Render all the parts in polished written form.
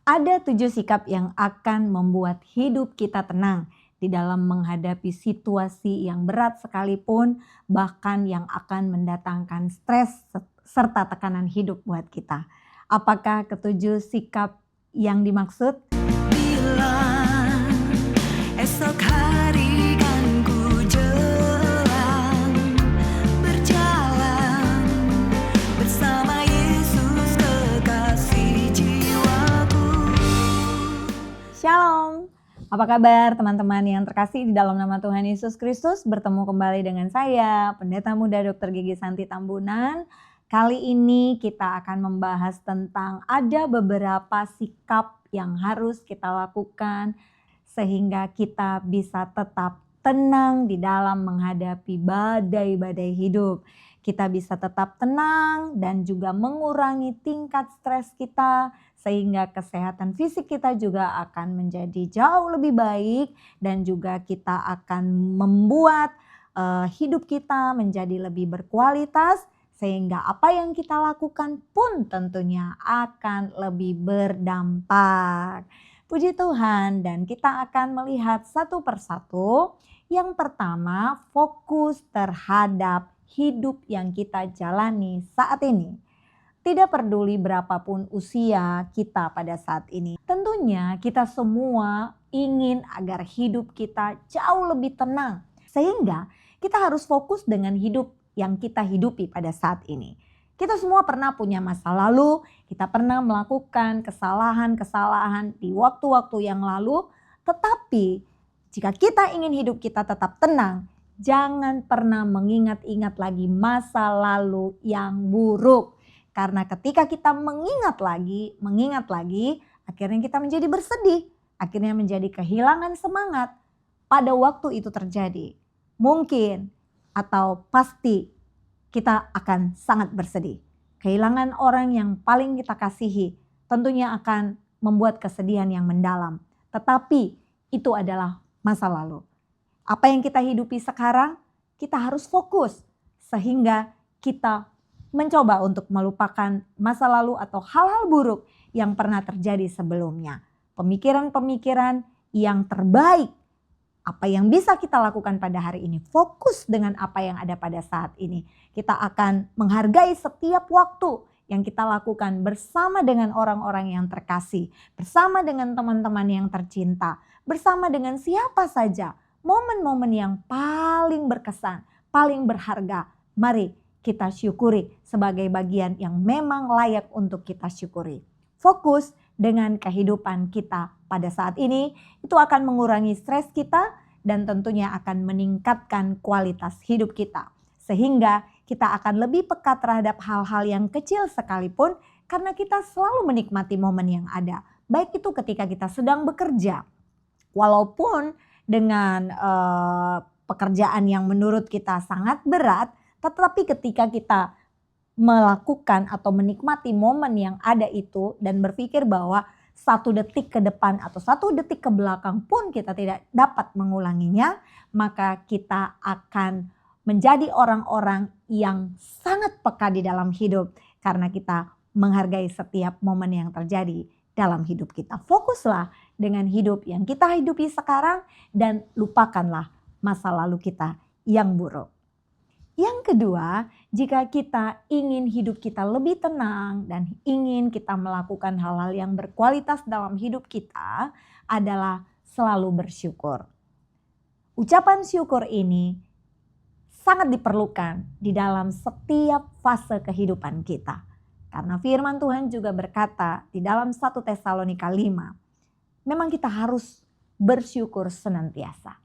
Ada 7 sikap yang akan membuat hidup kita tenang di dalam menghadapi situasi yang berat sekalipun, bahkan yang akan mendatangkan stres serta tekanan hidup buat kita. Apakah ketujuh sikap yang dimaksud? Bila esok hari kan ku jalan, berjalan bersama Yesus kekasih jiwaku. Shalom, apa kabar teman-teman yang terkasih di dalam nama Tuhan Yesus Kristus? Bertemu kembali dengan saya, Pendeta Muda Dr. Gigi Santi Tambunan. Kali ini kita akan membahas tentang ada beberapa sikap yang harus kita lakukan sehingga kita bisa tetap tenang di dalam menghadapi badai-badai hidup. Kita bisa tetap tenang dan juga mengurangi tingkat stres kita sehingga kesehatan fisik kita juga akan menjadi jauh lebih baik dan juga kita akan membuat hidup kita menjadi lebih berkualitas sehingga apa yang kita lakukan pun tentunya akan lebih berdampak. Puji Tuhan, dan kita akan melihat satu persatu. Yang pertama, fokus terhadap hidup yang kita jalani saat ini. Tidak peduli berapapun usia kita pada saat ini. Tentunya kita semua ingin agar hidup kita jauh lebih tenang. Sehingga kita harus fokus dengan hidup yang kita hidupi pada saat ini. Kita semua pernah punya masa lalu, kita pernah melakukan kesalahan-kesalahan di waktu-waktu yang lalu. Tetapi jika kita ingin hidup kita tetap tenang, jangan pernah mengingat-ingat lagi masa lalu yang buruk. Karena ketika kita mengingat lagi, akhirnya kita menjadi bersedih. Akhirnya menjadi kehilangan semangat. Pada waktu itu terjadi, mungkin atau pasti kita akan sangat bersedih. Kehilangan orang yang paling kita kasihi tentunya akan membuat kesedihan yang mendalam. Tetapi itu adalah masa lalu. Apa yang kita hidupi sekarang, kita harus fokus sehingga kita mencoba untuk melupakan masa lalu atau hal-hal buruk yang pernah terjadi sebelumnya. Pemikiran-pemikiran yang terbaik, apa yang bisa kita lakukan pada hari ini, fokus dengan apa yang ada pada saat ini. Kita akan menghargai setiap waktu yang kita lakukan bersama dengan orang-orang yang terkasih, bersama dengan teman-teman yang tercinta, bersama dengan siapa saja. Momen-momen yang paling berkesan, paling berharga, mari kita syukuri sebagai bagian yang memang layak untuk kita syukuri. Fokus dengan kehidupan kita pada saat ini, itu akan mengurangi stres kita dan tentunya akan meningkatkan kualitas hidup kita. Sehingga kita akan lebih peka terhadap hal-hal yang kecil sekalipun karena kita selalu menikmati momen yang ada. Baik itu ketika kita sedang bekerja, walaupun dengan pekerjaan yang menurut kita sangat berat, tetapi ketika kita melakukan atau menikmati momen yang ada itu dan berpikir bahwa 1 detik ke depan atau 1 detik ke belakang pun kita tidak dapat mengulanginya, maka kita akan menjadi orang-orang yang sangat peka di dalam hidup karena kita menghargai setiap momen yang terjadi dalam hidup kita. Fokuslah dengan hidup yang kita hidupi sekarang dan lupakanlah masa lalu kita yang buruk. Yang kedua, jika kita ingin hidup kita lebih tenang dan ingin kita melakukan hal-hal yang berkualitas dalam hidup kita adalah selalu bersyukur. Ucapan syukur ini sangat diperlukan di dalam setiap fase kehidupan kita. Karena firman Tuhan juga berkata di dalam 1 Tesalonika 5, memang kita harus bersyukur senantiasa.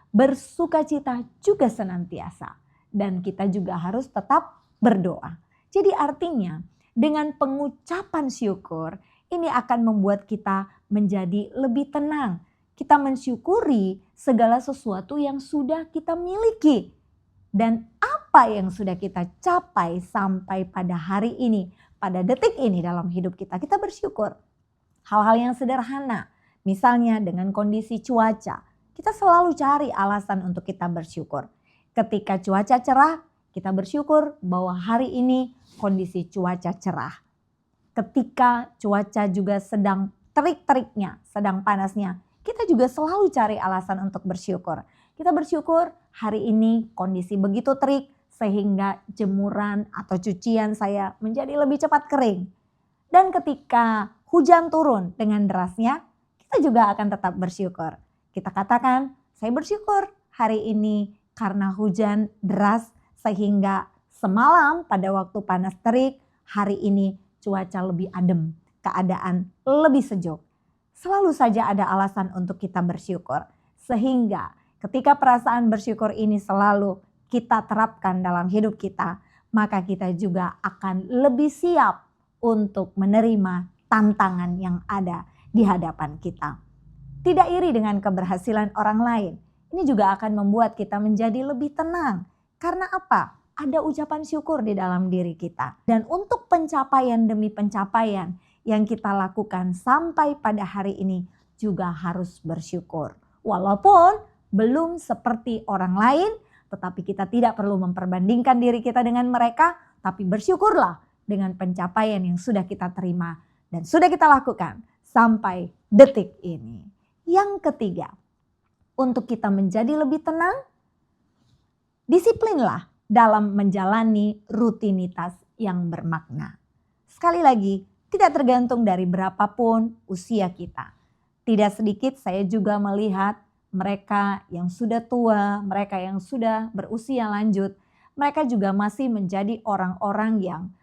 Bersukacita juga senantiasa. Dan kita juga harus tetap berdoa. Jadi artinya dengan pengucapan syukur ini akan membuat kita menjadi lebih tenang. Kita mensyukuri segala sesuatu yang sudah kita miliki. Dan apa yang sudah kita capai sampai pada hari ini, pada detik ini dalam hidup kita, kita bersyukur. Hal-hal yang sederhana, misalnya dengan kondisi cuaca, kita selalu cari alasan untuk kita bersyukur. Ketika cuaca cerah, kita bersyukur bahwa hari ini kondisi cuaca cerah. Ketika cuaca juga sedang terik-teriknya, sedang panasnya, kita juga selalu cari alasan untuk bersyukur. Kita bersyukur hari ini kondisi begitu terik sehingga jemuran atau cucian saya menjadi lebih cepat kering. Dan ketika hujan turun dengan derasnya, kita juga akan tetap bersyukur. Kita katakan, saya bersyukur hari ini karena hujan deras sehingga semalam pada waktu panas terik, hari ini cuaca lebih adem, keadaan lebih sejuk. Selalu saja ada alasan untuk kita bersyukur. Sehingga ketika perasaan bersyukur ini selalu kita terapkan dalam hidup kita, maka kita juga akan lebih siap untuk menerima tantangan yang ada di hadapan kita. Tidak iri dengan keberhasilan orang lain. Ini juga akan membuat kita menjadi lebih tenang. Karena apa? Ada ucapan syukur di dalam diri kita. Dan untuk pencapaian demi pencapaian yang kita lakukan sampai pada hari ini juga harus bersyukur. Walaupun belum seperti orang lain, tetapi kita tidak perlu memperbandingkan diri kita dengan mereka, tapi bersyukurlah dengan pencapaian yang sudah kita terima dan sudah kita lakukan sampai detik ini. Yang ketiga, untuk kita menjadi lebih tenang, disiplinlah dalam menjalani rutinitas yang bermakna. Sekali lagi, tidak tergantung dari berapapun usia kita. Tidak sedikit saya juga melihat mereka yang sudah tua, mereka yang sudah berusia lanjut, mereka juga masih menjadi orang-orang yang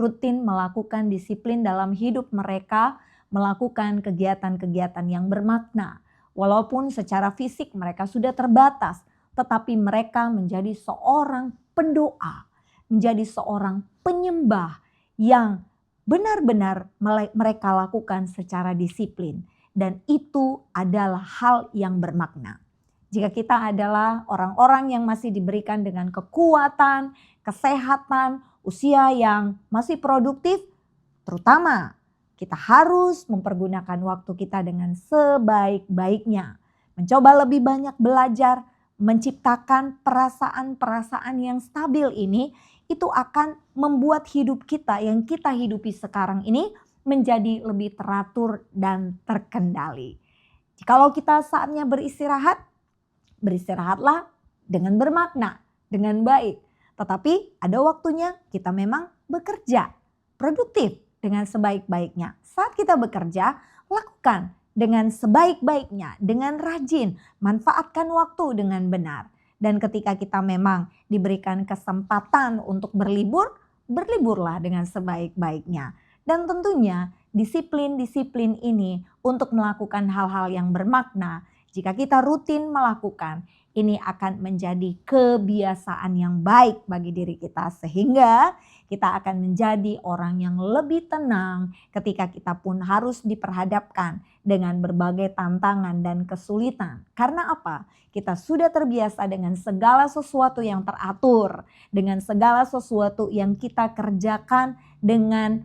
rutin melakukan disiplin dalam hidup mereka, melakukan kegiatan-kegiatan yang bermakna. Walaupun secara fisik mereka sudah terbatas, tetapi mereka menjadi seorang pendoa, menjadi seorang penyembah yang benar-benar mereka lakukan secara disiplin. Dan itu adalah hal yang bermakna. Jika kita adalah orang-orang yang masih diberikan dengan kekuatan, kesehatan, usia yang masih produktif, terutama kita harus mempergunakan waktu kita dengan sebaik-baiknya. Mencoba lebih banyak belajar, menciptakan perasaan-perasaan yang stabil ini, itu akan membuat hidup kita yang kita hidupi sekarang ini menjadi lebih teratur dan terkendali. Jikalau kita saatnya beristirahat, beristirahatlah dengan bermakna, dengan baik. Tetapi ada waktunya kita memang bekerja, produktif dengan sebaik-baiknya. Saat kita bekerja, lakukan dengan sebaik-baiknya, dengan rajin, manfaatkan waktu dengan benar. Dan ketika kita memang diberikan kesempatan untuk berlibur, berliburlah dengan sebaik-baiknya. Dan tentunya disiplin-disiplin ini untuk melakukan hal-hal yang bermakna, jika kita rutin melakukan, ini akan menjadi kebiasaan yang baik bagi diri kita. Sehingga kita akan menjadi orang yang lebih tenang ketika kita pun harus diperhadapkan dengan berbagai tantangan dan kesulitan. Karena apa? Kita sudah terbiasa dengan segala sesuatu yang teratur, dengan segala sesuatu yang kita kerjakan dengan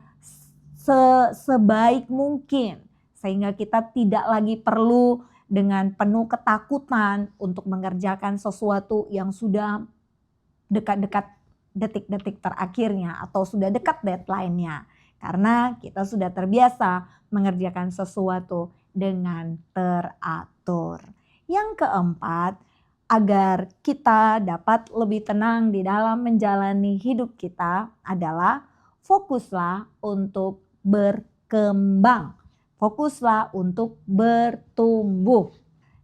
sebaik mungkin, sehingga kita tidak lagi perlu dengan penuh ketakutan untuk mengerjakan sesuatu yang sudah dekat-dekat detik-detik terakhirnya atau sudah dekat deadline-nya, karena kita sudah terbiasa mengerjakan sesuatu dengan teratur. Yang keempat, agar kita dapat lebih tenang di dalam menjalani hidup kita adalah fokuslah untuk berkembang. Fokuslah untuk bertumbuh.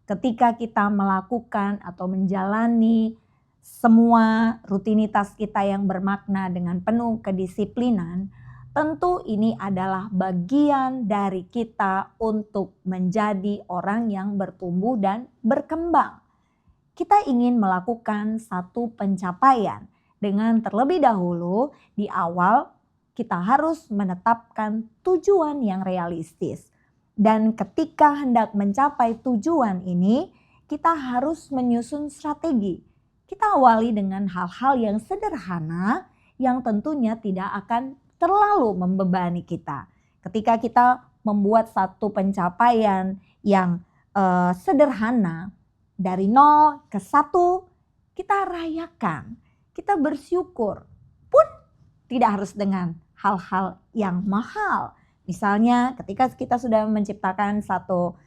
Ketika kita melakukan atau menjalani semua rutinitas kita yang bermakna dengan penuh kedisiplinan, tentu ini adalah bagian dari kita untuk menjadi orang yang bertumbuh dan berkembang. Kita ingin melakukan satu pencapaian dengan terlebih dahulu di awal kita harus menetapkan tujuan yang realistis. Dan ketika hendak mencapai tujuan ini, kita harus menyusun strategi. Kita awali dengan hal-hal yang sederhana yang tentunya tidak akan terlalu membebani kita. Ketika kita membuat satu pencapaian yang sederhana, dari 0 ke 1, kita rayakan, kita bersyukur. Pun tidak harus dengan hal-hal yang mahal, Misalnya ketika kita sudah menciptakan satu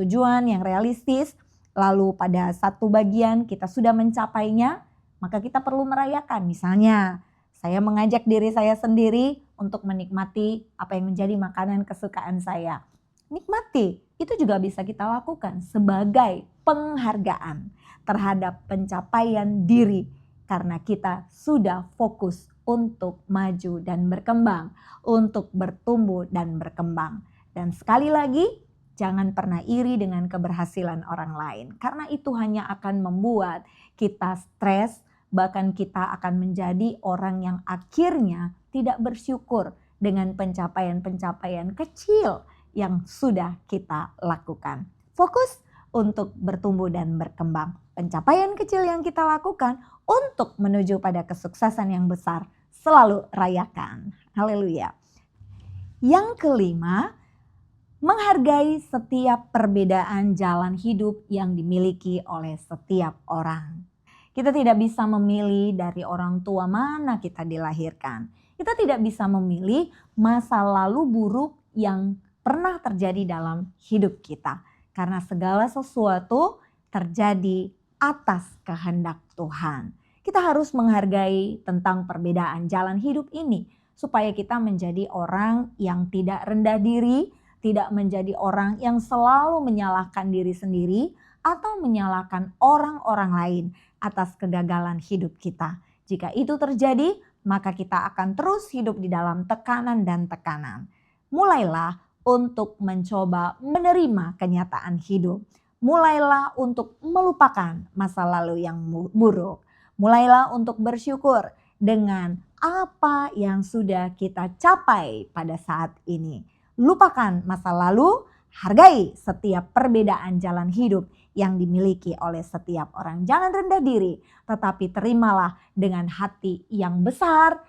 tujuan yang realistis, lalu pada satu bagian kita sudah mencapainya, maka kita perlu merayakan. Misalnya saya mengajak diri saya sendiri untuk menikmati apa yang menjadi makanan kesukaan saya. Nikmati, itu juga bisa kita lakukan sebagai penghargaan terhadap pencapaian diri karena kita sudah fokus untuk maju dan berkembang, untuk bertumbuh dan berkembang. Dan sekali lagi, jangan pernah iri dengan keberhasilan orang lain karena itu hanya akan membuat kita stres, bahkan kita akan menjadi orang yang akhirnya tidak bersyukur dengan pencapaian-pencapaian kecil yang sudah kita lakukan. Fokus untuk bertumbuh dan berkembang. Pencapaian kecil yang kita lakukan untuk menuju pada kesuksesan yang besar, selalu rayakan. Haleluya. Yang kelima, menghargai setiap perbedaan jalan hidup yang dimiliki oleh setiap orang. Kita tidak bisa memilih dari orang tua mana kita dilahirkan. Kita tidak bisa memilih masa lalu buruk yang pernah terjadi dalam hidup kita. Karena segala sesuatu terjadi atas kehendak Tuhan. Kita harus menghargai tentang perbedaan jalan hidup ini supaya kita menjadi orang yang tidak rendah diri, tidak menjadi orang yang selalu menyalahkan diri sendiri atau menyalahkan orang-orang lain atas kegagalan hidup kita. Jika itu terjadi, maka kita akan terus hidup di dalam tekanan dan tekanan. Mulailah untuk mencoba menerima kenyataan hidup. Mulailah untuk melupakan masa lalu yang buruk. Mulailah untuk bersyukur dengan apa yang sudah kita capai pada saat ini. Lupakan masa lalu, hargai setiap perbedaan jalan hidup yang dimiliki oleh setiap orang. Jangan rendah diri, tetapi terimalah dengan hati yang besar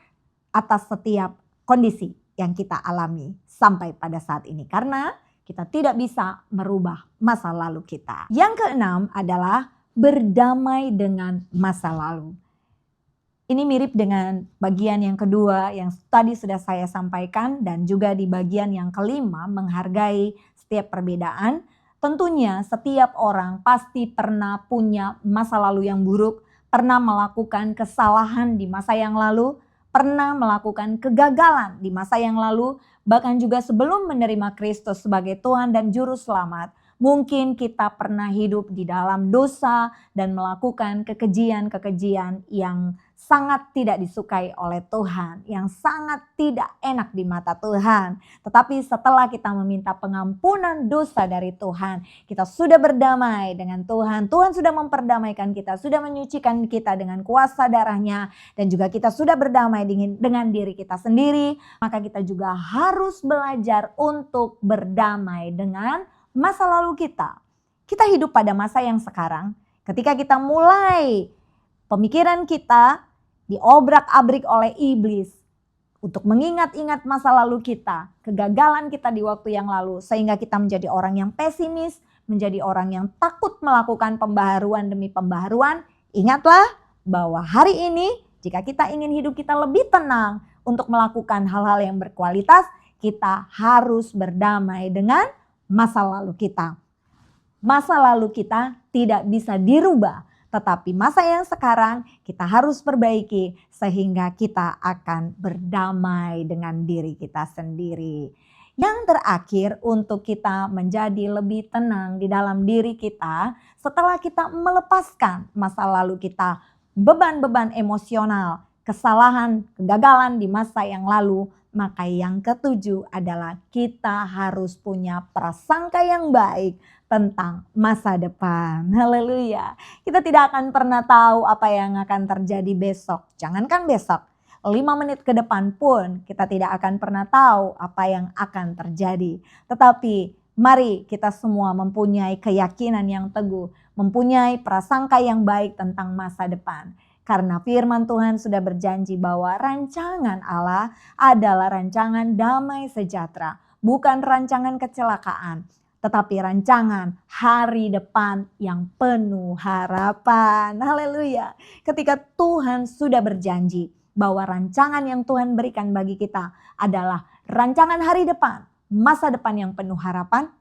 atas setiap kondisi yang kita alami sampai pada saat ini. Karena kita tidak bisa merubah masa lalu kita. Yang keenam adalah berdamai dengan masa lalu. Ini mirip dengan bagian yang kedua yang tadi sudah saya sampaikan dan juga di bagian yang kelima, menghargai setiap perbedaan. Tentunya setiap orang pasti pernah punya masa lalu yang buruk, pernah melakukan kesalahan di masa yang lalu, pernah melakukan kegagalan di masa yang lalu, bahkan juga sebelum menerima Kristus sebagai Tuhan dan Juru Selamat. Mungkin kita pernah hidup di dalam dosa dan melakukan kekejian-kekejian yang sangat tidak disukai oleh Tuhan, yang sangat tidak enak di mata Tuhan. Tetapi setelah kita meminta pengampunan dosa dari Tuhan, kita sudah berdamai dengan Tuhan. Tuhan sudah memperdamaikan kita, sudah menyucikan kita dengan kuasa darahnya, dan juga kita sudah berdamai dengan diri kita sendiri. Maka kita juga harus belajar untuk berdamai dengan masa lalu kita. Kita hidup pada masa yang sekarang. Ketika kita mulai pemikiran kita diobrak-abrik oleh iblis untuk mengingat-ingat masa lalu kita, kegagalan kita di waktu yang lalu, sehingga kita menjadi orang yang pesimis, menjadi orang yang takut melakukan pembaharuan demi pembaharuan. Ingatlah bahwa hari ini jika kita ingin hidup kita lebih tenang untuk melakukan hal-hal yang berkualitas, kita harus berdamai dengan masa lalu kita. Masa lalu kita tidak bisa dirubah, tetapi masa yang sekarang kita harus perbaiki sehingga kita akan berdamai dengan diri kita sendiri. Yang terakhir, untuk kita menjadi lebih tenang di dalam diri kita setelah kita melepaskan masa lalu kita, beban-beban emosional, kesalahan, kegagalan di masa yang lalu, maka yang ketujuh adalah kita harus punya prasangka yang baik tentang masa depan. Haleluya. Kita tidak akan pernah tahu apa yang akan terjadi besok. Jangankan besok, 5 menit ke depan pun kita tidak akan pernah tahu apa yang akan terjadi. Tetapi mari kita semua mempunyai keyakinan yang teguh, mempunyai prasangka yang baik tentang masa depan. Karena firman Tuhan sudah berjanji bahwa rancangan Allah adalah rancangan damai sejahtera. Bukan rancangan kecelakaan, tetapi rancangan hari depan yang penuh harapan. Haleluya. Ketika Tuhan sudah berjanji bahwa rancangan yang Tuhan berikan bagi kita adalah rancangan hari depan, masa depan yang penuh harapan,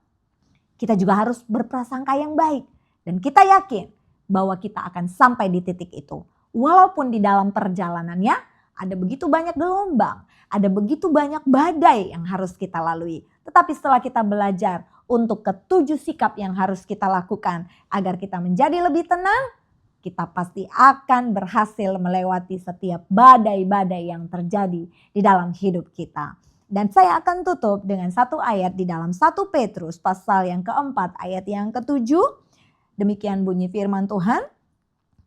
kita juga harus berprasangka yang baik. Dan kita yakin bahwa kita akan sampai di titik itu. Walaupun di dalam perjalanannya ada begitu banyak gelombang, ada begitu banyak badai yang harus kita lalui. Tetapi setelah kita belajar untuk ketujuh sikap yang harus kita lakukan agar kita menjadi lebih tenang, kita pasti akan berhasil melewati setiap badai-badai yang terjadi di dalam hidup kita. Dan saya akan tutup dengan satu ayat di dalam 1 Petrus pasal yang keempat ayat yang ketujuh. Demikian bunyi firman Tuhan.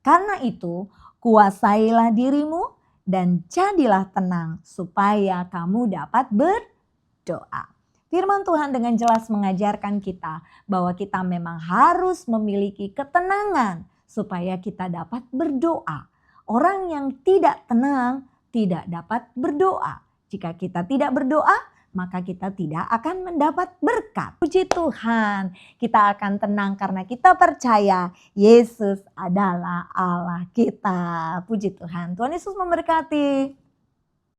Karena itu kuasailah dirimu dan jadilah tenang supaya kamu dapat berdoa. Firman Tuhan dengan jelas mengajarkan kita bahwa kita memang harus memiliki ketenangan supaya kita dapat berdoa. Orang yang tidak tenang tidak dapat berdoa. Jika kita tidak berdoa, maka kita tidak akan mendapat berkat. Puji Tuhan, kita akan tenang karena kita percaya Yesus adalah Allah kita. Puji Tuhan, Tuhan Yesus memberkati.